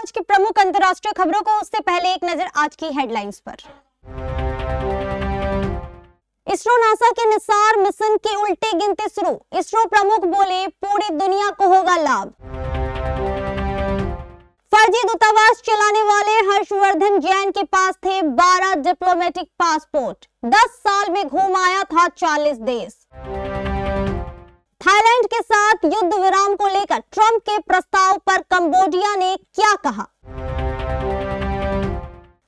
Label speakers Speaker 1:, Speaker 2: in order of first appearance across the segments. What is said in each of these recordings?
Speaker 1: आज की प्रमुख अंतर्राष्ट्रीय खबरों को, उससे पहले एक नजर आज की हेडलाइंस पर। इसरो नासा के निसार मिशन की उल्टी गिनती शुरू। इसरो प्रमुख बोले पूरी दुनिया को होगा लाभ। फर्जी दूतावास चलाने वाले हर्षवर्धन जैन के पास थे 12 डिप्लोमेटिक पासपोर्ट। 10 साल में घूम आया था 40 देश। थाईलैंड के साथ युद्ध विराम को लेकर ट्रंप के प्रस्ताव पर कंबोडिया ने क्या कहा।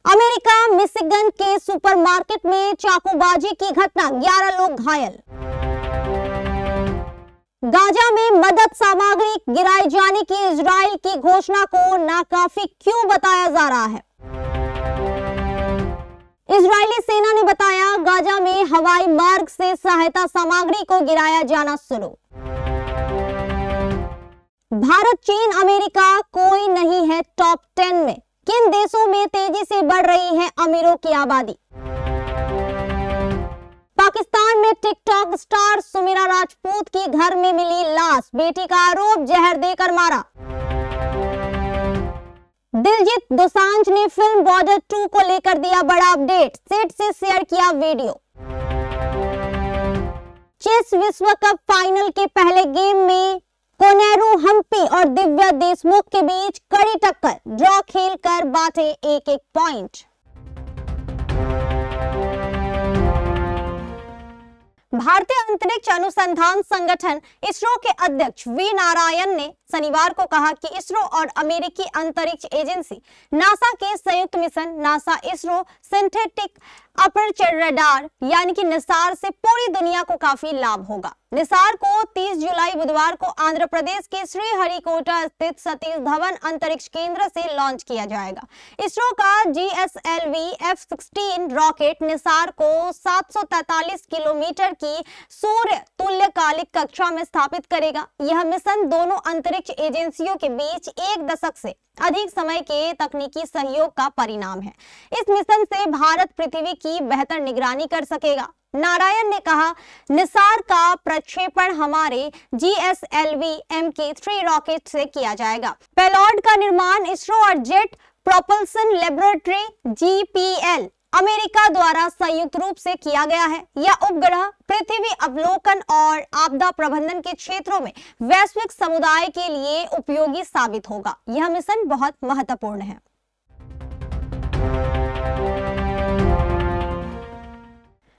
Speaker 1: अमेरिका मिशिगन के सुपरमार्केट में चाकूबाजी की घटना, 11 लोग घायल। गाजा में मदद सामग्री गिराए जाने की इजराइल की घोषणा को नाकाफी क्यों बताया जा रहा है। इजरायली सेना ने बताया गाजा में हवाई मार्ग से सहायता सामग्री को गिराया जाना शुरू। भारत चीन अमेरिका कोई नहीं है टॉप 10 में। किन देशों में तेजी से बढ़ रही है अमीरों की आबादी। पाकिस्तान में टिकटॉक स्टार सुमिरा राजपूत की घर में मिली लाश, बेटी का आरोप जहर देकर मारा। दिलजीत दोसांझ ने फिल्म बॉर्डर 2 को लेकर दिया बड़ा अपडेट, सेट से शेयर किया वीडियो। चेस विश्व कप फाइनल के पहले गेम में कोनेरू हम्पी और दिव्या देशमुख के बीच कड़ी टक्कर, ड्रॉ खेलकर बांटे एक पॉइंट। भारतीय अंतरिक्ष अनुसंधान संगठन इसरो के अध्यक्ष वी नारायण ने शनिवार को कहा कि इसरो और अमेरिकी अंतरिक्ष एजेंसी नासा के संयुक्त mission NASA ISRO synthetic aperture radar यानी कि निसार से पूरी दुनिया को काफी लाभ होगा। निसार को 30 जुलाई बुधवार को आंध्र प्रदेश के श्रीहरिकोटा स्थित सतीश धवन अंतरिक्ष केंद्र से लॉन्च किया जाएगा। इसरो का GSLV F-16 रॉकेट निसार को 743 किलोमीटर की सूर्य तुल्यकालिक कक्षा में स्थापित करेगा। यह मिशन दोनों अंतरिक्ष एजेंसियों के बीच 1 दशक से अधिक समय के तकनीकी सहयोग का परिणाम है। इस मिशन से भारत पृथ्वी की बेहतर निगरानी कर सकेगा। नारायण ने कहा, निसार का प्रक्षेपण हमारे GSLV Mk3 रॉकेट से किया जाएगा। पेलोड का निर्माण इसरो और jet propulsion laboratory GPL America द्वारा संयुक्त रूप से किया गया है। यह उपग्रह पृथ्वी अवलोकन और आपदा प्रबंधन के क्षेत्रों में वैश्विक समुदाय के लिए उपयोगी साबित होगा। यह मिशन बहुत महत्वपूर्ण है।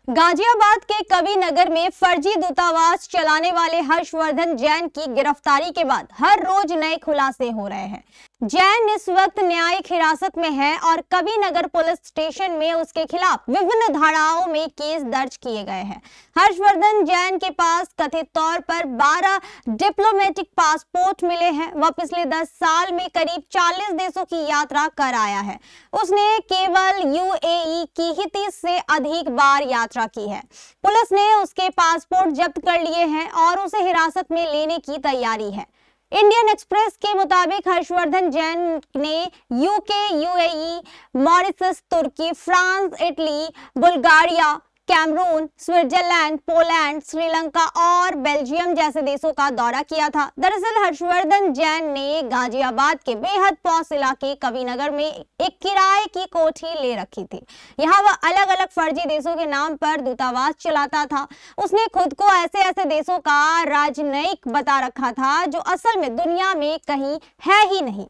Speaker 1: गाजियाबाद के कवि नगर में फर्जी दूतावास चलाने वाले हर्षवर्धन जैन की गिरफ्तारी के बाद हर रोज नए खुलासे हो रहे हैं। जैन इस वक्त न्यायिक हिरासत में है और कवि नगर पुलिस स्टेशन में उसके खिलाफ विभिन्न धाराओं में केस दर्ज किए गए हैं। हर्षवर्धन जैन के पास कथित तौर पर 12 डिप्लोमेटिक पासपोर्ट मिले हैं। वह पिछले 10 साल में करीब 40 देशों की यात्रा कर आया है। उसने केवल UAE की ही 30 से अधिक बार यात्रा की है। पुलिस ने उसके पासपोर्ट जब्त कर लिए हैं और उसे हिरासत में लेने की तैयारी है। इंडियन एक्सप्रेस के मुताबिक हर्षवर्धन जैन ने UK, UAE, मॉरिशस, तुर्की, France, Italy, Bulgaria, Cameroon, Switzerland, Poland, Sri Lanka और बेल्जियम जैसे देशों का दौरा किया था। दरअसल हर्षवर्धन जैन ने गाजियाबाद के बेहद पॉश इलाके कविनगर में एक किराए की कोठी ले रखी थी। यहाँ वह अलग अलग फर्जी देशों के नाम पर दूतावास चलाता था। उसने खुद को ऐसे ऐसे देशों का राजनयिक बता रखा था जो असल में दुनिया में कहीं है ही नहीं।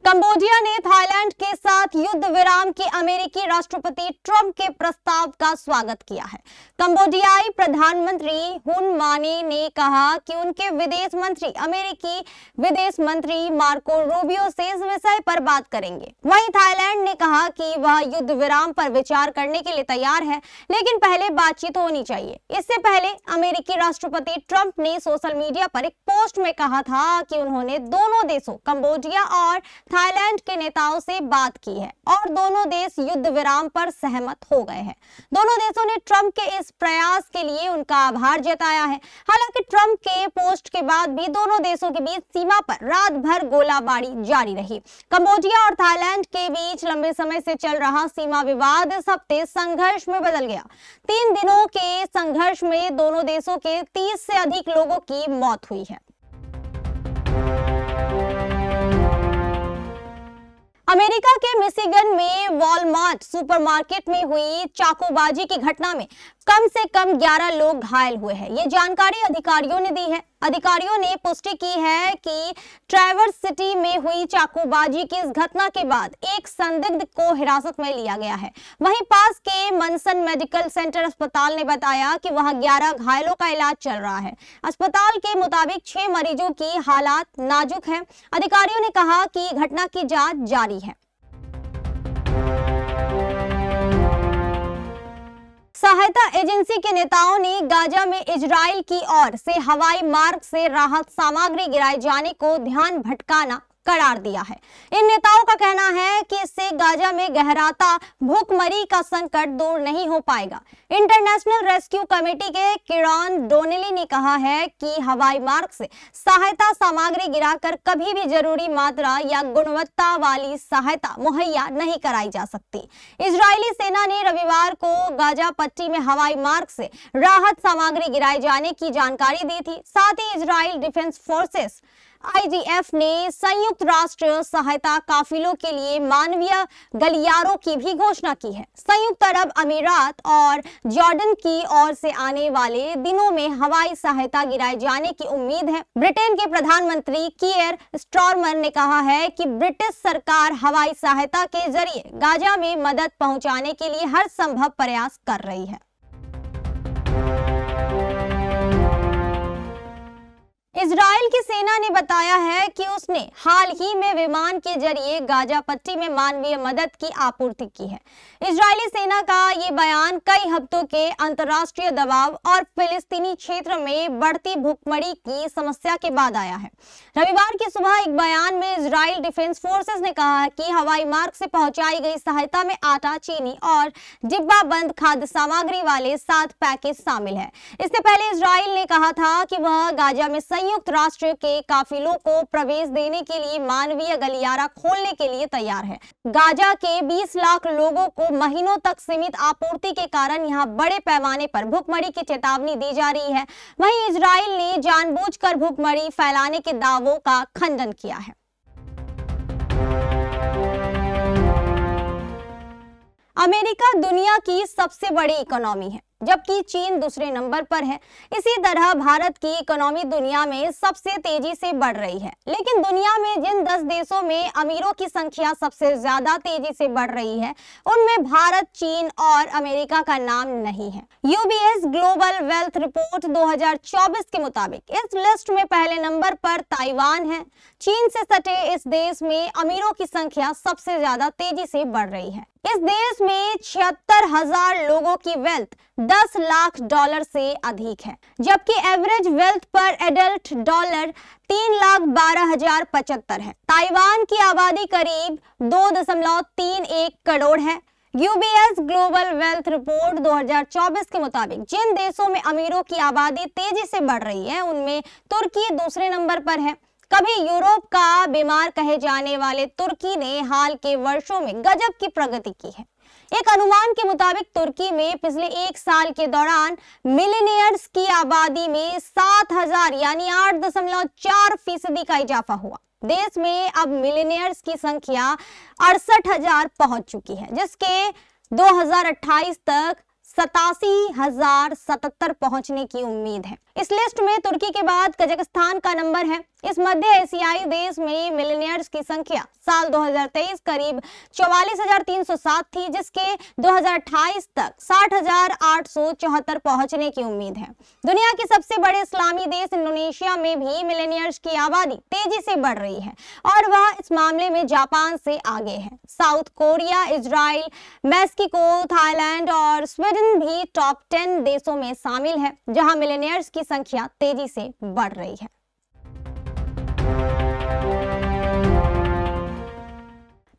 Speaker 1: कंबोडिया ने थाईलैंड के साथ युद्ध विराम के अमेरिकी राष्ट्रपति ट्रंप के प्रस्ताव का स्वागत किया है। कंबोडियाई प्रधानमंत्री हुन माने ने कहा कि उनके विदेश मंत्री अमेरिकी विदेश मंत्री मार्को रूबियो से इस विषय पर बात करेंगे। वहीं थाईलैंड ने कहा कि वह युद्ध विराम पर विचार करने के लिए तैयार है, लेकिन पहले बातचीत होनी चाहिए। इससे पहले अमेरिकी राष्ट्रपति ट्रंप ने सोशल मीडिया पर एक पोस्ट में कहा था कि उन्होंने दोनों देशों कंबोडिया और थाईलैंड के नेताओं से बात की है और दोनों देश युद्ध विराम पर सहमत हो गए हैं। दोनों देशों ने ट्रंप के इस प्रयास के लिए उनका आभार जताया है। हालांकि ट्रंप के पोस्ट के बाद भी दोनों देशों के बीच सीमा पर रात भर गोलाबारी जारी रही। कंबोडिया और थाईलैंड के बीच लंबे समय से चल रहा सीमा विवाद इस हफ्ते संघर्ष में बदल गया। 3 दिनों के संघर्ष में दोनों देशों के 30 से अधिक लोगों की मौत हुई है। मिशिगन में वॉलमार्ट सुपरमार्केट में हुई चाकूबाजी की घटना में कम से कम 11 लोग घायल हुए हैं। ये जानकारी अधिकारियों ने दी है। अधिकारियों ने पुष्टि की है कि ट्रैवर्स सिटी में हुई चाकूबाजी की इस घटना के बाद एक संदिग्ध को हिरासत में लिया गया है। वहीं पास के मनसन मेडिकल सेंटर अस्पताल ने बताया कि वहां 11 घायलों का इलाज चल रहा है। अस्पताल के मुताबिक 6 मरीजों की हालात नाजुक है। अधिकारियों ने कहा कि घटना की जांच जारी है। सहायता एजेंसी के नेताओं ने गाजा में इजराइल की ओर से हवाई मार्ग से राहत सामग्री गिराए जाने को ध्यान भटकाना करार दिया है। इन नेताओं का कहना है कि इससे गाजा में गहराता भूखमरी का संकट दूर नहीं हो पाएगा। इंटरनेशनल रेस्क्यू कमेटी के किरण डोनेली ने कहा है कि हवाई मार्ग से सहायता सामग्री गिराकर कभी भी जरूरी मात्रा या गुणवत्ता वाली सहायता मुहैया नहीं कराई जा सकती। इजरायली सेना ने रविवार को गाजा पट्टी में हवाई मार्ग से राहत सामग्री गिराए जाने की जानकारी दी थी। साथ ही इजराइल डिफेंस फोर्सेस IDF ने संयुक्त राष्ट्र सहायता काफिलों के लिए मानवीय गलियारों की भी घोषणा की है। संयुक्त अरब अमीरात और जॉर्डन की ओर से आने वाले दिनों में हवाई सहायता गिराए जाने की उम्मीद है। ब्रिटेन के प्रधानमंत्री कीयर स्टारमर ने कहा है कि ब्रिटिश सरकार हवाई सहायता के जरिए गाजा में मदद पहुंचाने के लिए हर संभव प्रयास कर रही है। इजराइल की सेना ने बताया है कि उसने हाल ही में विमान के जरिए गाजा पट्टी में मानवीय मदद की आपूर्ति की है। इजरायली सेना का ये बयान कई हफ्तों के अंतर्राष्ट्रीय दबाव और फिलिस्तीनी क्षेत्र में बढ़ती भूखमरी की समस्या के बाद आया है। रविवार की सुबह एक बयान में इजराइल डिफेंस फोर्सेस ने कहा कि हवाई मार्ग से पहुंचाई गई सहायता में आटा, चीनी और डिब्बा बंद खाद्य सामग्री वाले 7 पैकेज शामिल है। इससे पहले इजराइल ने कहा था कि वह गाजा में संयुक्त राष्ट्र के काफिलों को प्रवेश देने के लिए मानवीय गलियारा खोलने के लिए तैयार है। गाजा के 20 लाख लोगों को महीनों तक सीमित आपूर्ति के कारण यहां बड़े पैमाने पर भूखमरी की चेतावनी दी जा रही है। वहीं इजराइल ने जानबूझकर भूखमरी फैलाने के दावों का खंडन किया है। अमेरिका दुनिया की सबसे बड़ी इकोनॉमी है, जबकि चीन दूसरे नंबर पर है। इसी तरह भारत की इकोनॉमी दुनिया में सबसे तेजी से बढ़ रही है। लेकिन दुनिया में जिन 10 देशों में अमीरों की संख्या सबसे ज्यादा तेजी से बढ़ रही है, उनमें भारत, चीन और अमेरिका का नाम नहीं है। UBS ग्लोबल वेल्थ रिपोर्ट 2024 के मुताबिक इस लिस्ट में पहले नंबर पर ताइवान है। चीन से सटे इस देश में अमीरों की संख्या सबसे ज्यादा तेजी से बढ़ रही है। इस देश में 76,000 लोगों की वेल्थ $10 लाख से अधिक है, जबकि एवरेज वेल्थ पर एडल्ट $3,12,075 है। ताइवान की आबादी करीब 2.31 करोड़ है। UBS ग्लोबल वेल्थ रिपोर्ट 2024 के मुताबिक जिन देशों में अमीरों की आबादी तेजी से बढ़ रही है, उनमें तुर्की दूसरे नंबर पर है। कभी यूरोप का बीमार कहे जाने वाले तुर्की ने हाल के वर्षों में गजब की प्रगति की है। एक अनुमान के मुताबिक तुर्की में पिछले 1 साल के दौरान मिलेनियर्स की आबादी में 7,000 यानी 8.4% का इजाफा हुआ। देश में अब मिलेनियर्स की संख्या 68,000 पहुंच चुकी है, जिसके 2028 तक 87,077 पहुंचने की उम्मीद है। इस लिस्ट में तुर्की के बाद कजाकिस्तान का नंबर है। इस मध्य एशियाई देश में मिलेनियर्स की संख्या साल 2023 करीब 44,307 थी, जिसके 2028 तक 60,874 पहुंचने की उम्मीद है। दुनिया के सबसे बड़े इस्लामी देश इंडोनेशिया में भी मिलेनियर्स की आबादी तेजी से बढ़ रही है और वह इस मामले में जापान से आगे है। South Korea, Israel, Mexico, Thailand और स्वीडन भी टॉप 10 देशों में शामिल है, जहां मिलेनियर्स की संख्या तेजी से बढ़ रही है।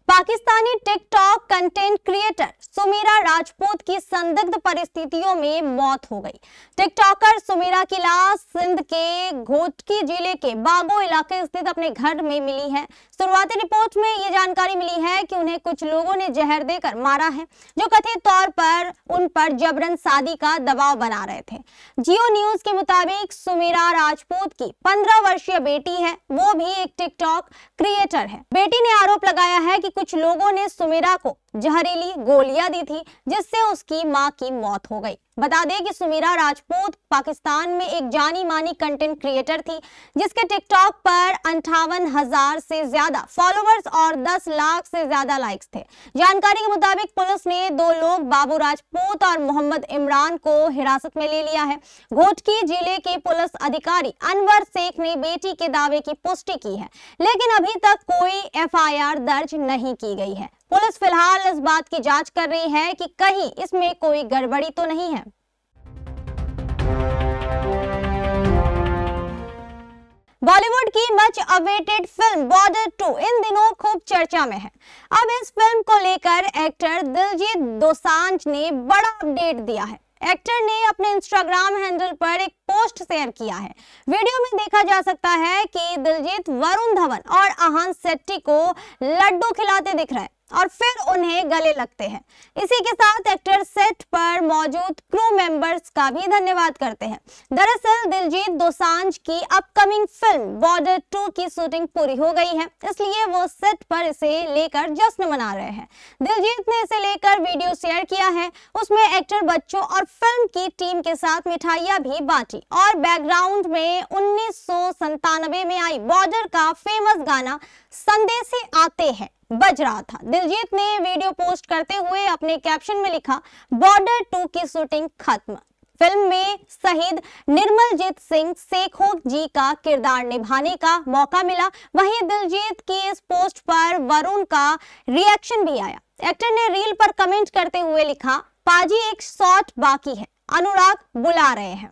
Speaker 1: Pakistani TikTok content creator Sumira Rajput की संदिग्ध परिस्थितियों में मौत हो गई। टिकटॉकर सुमीरा की लाश सिंध के घोटकी जिले के बागो इलाके स्थित अपने घर में मिली है। शुरुआती रिपोर्ट में ये जानकारी मिली है कि उन्हें कुछ लोगों ने जहर देकर मारा है, जो कथित तौर पर उन पर जबरन शादी का दबाव बना रहे थे। जियो न्यूज के मुताबिक सुमीरा राजपूत की 15 वर्षीय बेटी है, वो भी एक टिकटॉक क्रिएटर है। बेटी ने आरोप लगाया है कि कुछ लोगों ने सुमीरा को जहरीली गोलियां दी थी, जिससे उसकी मां की मौत हो गई। बता दें कि सुमीरा राजपूत पाकिस्तान में एक जानी मानी कंटेंट क्रिएटर थी, जिसके टिकटॉक पर 58,000 से ज्यादा फॉलोअर्स और 10 लाख से ज्यादा लाइक्स थे। जानकारी के मुताबिक पुलिस ने 2 लोग बाबू राजपूत और मोहम्मद इमरान को हिरासत में ले लिया है। घोटकी जिले के पुलिस अधिकारी अनवर शेख ने बेटी के दावे की पुष्टि की है, लेकिन अभी तक कोई FIR दर्ज नहीं की गई है। पुलिस फिलहाल इस बात की जांच कर रही है कि कहीं इसमें कोई गड़बड़ी तो नहीं है। बॉलीवुड की मच अवेटेड फिल्म बॉर्डर 2 इन दिनों खूब चर्चा में है। अब इस फिल्म को लेकर एक्टर दिलजीत दोसांझ ने बड़ा अपडेट दिया है। एक्टर ने अपने इंस्टाग्राम हैंडल पर एक पोस्ट शेयर किया है। वीडियो में देखा जा सकता है कि दिलजीत वरुण धवन और आहान शेट्टी को लड्डू खिलाते दिख रहे हैं और फिर उन्हें गले लगते हैं। इसी के साथ एक्टर सेट पर मौजूद क्रू मेंबर्स का भी धन्यवाद करते हैं। दरअसल दिलजीत दोसांझ की अपकमिंग फिल्म बॉर्डर 2 की शूटिंग पूरी हो गई है, इसलिए वो सेट पर इसे लेकर जश्न मना रहे हैं। दिलजीत ने इसे लेकर वीडियो शेयर किया है। उसमें एक्टर बच्चों और फिल्म की टीम के साथ मिठाइयां भी बांटी और बैकग्राउंड में 1997 में आई बॉर्डर का फेमस गाना संदेशे आते हैं बज रहा था। दिलजीत ने वीडियो पोस्ट करते हुए अपने कैप्शन में लिखा, बॉर्डर 2 की शूटिंग खत्म। फिल्म में शहीद निर्मलजीत सिंह शेखों जी का किरदार निभाने का मौका मिला। वहीं दिलजीत की इस पोस्ट पर वरुण का रिएक्शन भी आया। एक्टर ने रील पर कमेंट करते हुए लिखा, पाजी एक शॉट बाकी है, अनुराग बुला रहे हैं।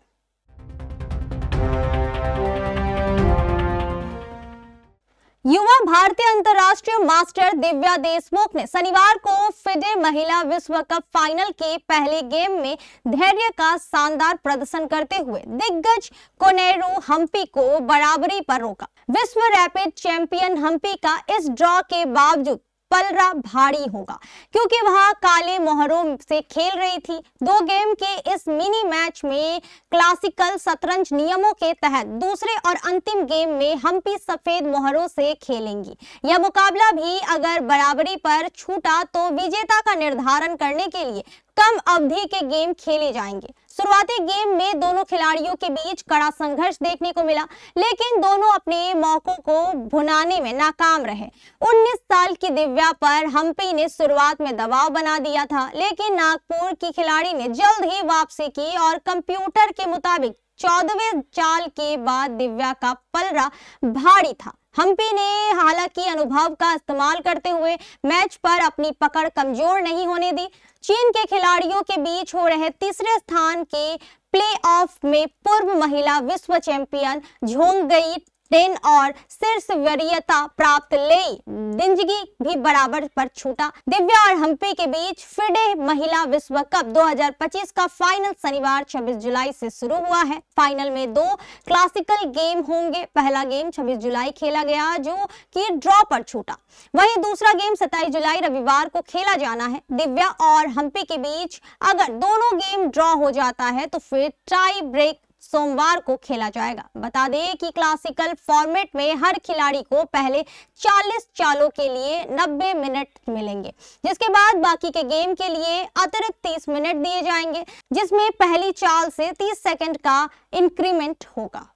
Speaker 1: युवा भारतीय अंतर्राष्ट्रीय मास्टर दिव्या देशमुख ने शनिवार को फिडे महिला विश्व कप फाइनल के पहले गेम में धैर्य का शानदार प्रदर्शन करते हुए दिग्गज कोनेरू हम्पी को बराबरी पर रोका। विश्व रैपिड चैंपियन हम्पी का इस ड्रॉ के बावजूद पलड़ा भारी होगा, क्योंकि वहां काले मोहरों से खेल रही थी। 2 गेम के इस मिनी मैच में क्लासिकल शतरंज नियमों के तहत दूसरे और अंतिम गेम में हम्पी सफेद मोहरों से खेलेंगी। यह मुकाबला भी अगर बराबरी पर छूटा तो विजेता का निर्धारण करने के लिए कम अवधि के गेम खेले जाएंगे। शुरुआती गेम में दोनों खिलाड़ियों के बीच कड़ा संघर्ष देखने को मिला, लेकिन दोनों अपने मौकों को भुनाने में नाकाम रहे। 19 साल की दिव्या पर हम्पी ने शुरुआत में दबाव बना दिया था, लेकिन नागपुर की खिलाड़ी ने जल्द ही वापसी की और कंप्यूटर के मुताबिक 14वें चाल के बाद दिव्या का पलड़ा भारी था। हम्पी ने हालांकि अनुभव का इस्तेमाल करते हुए मैच पर अपनी पकड़ कमजोर नहीं होने दी। चीन के खिलाड़ियों के बीच हो रहे तीसरे स्थान के प्लेऑफ में पूर्व महिला विश्व चैंपियन झोंगई टेन और शीर्ष वरीयता प्राप्त लेई डिंजगी भी बराबर पर छूटा। दिव्या और हम्पी के बीच फिडे महिला विश्व कप 2025 का फाइनल शनिवार 26 जुलाई से शुरू हुआ है। फाइनल में 2 क्लासिकल गेम होंगे। पहला गेम 26 जुलाई खेला गया, जो कि ड्रॉ पर छूटा। वहीं दूसरा गेम 27 जुलाई रविवार को खेला जाना है। दिव्या और हम्पी के बीच अगर दोनों गेम ड्रॉ हो जाता है तो फिर टाई ब्रेक सोमवार को खेला जाएगा। बता दें कि क्लासिकल फॉर्मेट में हर खिलाड़ी को पहले 40 चालों के लिए 90 मिनट मिलेंगे, जिसके बाद बाकी के गेम के लिए अतिरिक्त 30 मिनट दिए जाएंगे, जिसमें पहली चाल से 30 सेकंड का इंक्रीमेंट होगा।